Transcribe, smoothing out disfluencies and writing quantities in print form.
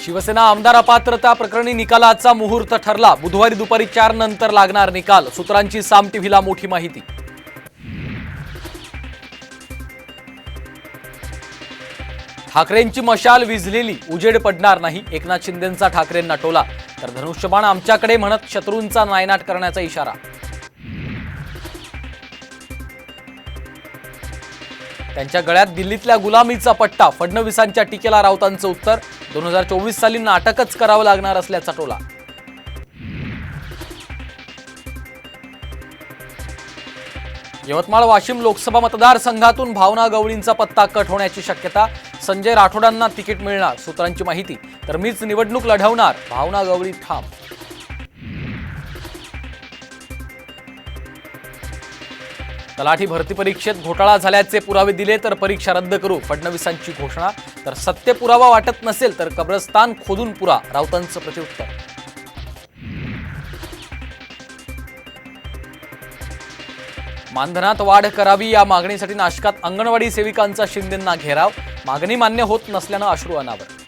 शिवसेना आमदार अपात्रता प्रकरणी निकालाचा मुहूर्त ठरला। बुधवारी दुपारी 4 नंतर लागणार निकाल। सूत्रांची साम टीव्हीला मोठी माहिती। ठाकरेंची मशाल विझलेली, उजेड पडणार नाही, एकनाथ शिंदेंचा ठाकरेंना टोला। तर धनुष्यबाण आमच्याकडे म्हणत शत्रूंचा नायनाट करण्याचा इशारा। त्यांच्या गळ्यात दिल्लीतल्या गुलामीचा पट्टा। फडणवीसांच्या टीकेला राऊतांचं उत्तर। 2024 साली नाटकच करावं लागणार असल्याचा टोला। यवतमाळ वाशिम लोकसभा मतदारसंघातून भावना गवळींचा पत्ता कट होण्याची शक्यता। संजय राठोडांना तिकीट मिळणार, सूत्रांची माहिती। तर मीच निवडणूक लढवणार, भावना गवळी ठाम। तलाठी भरती परीक्षेत घोटाळा झाल्याचे पुरावे दिले तर परीक्षा रद्द करू, फडणवीसांची घोषणा। तर सत्य पुरावा वाटत नसेल तर कब्रस्तान खोदून पुरा, राऊतांचं प्रत्युत्तर। मानधनात वाढ करावी या मागणीसाठी नाशकात अंगणवाडी सेविकांचा शिंदेंना घेराव। मागणी मान्य होत नसल्यानं अश्रू अनावर।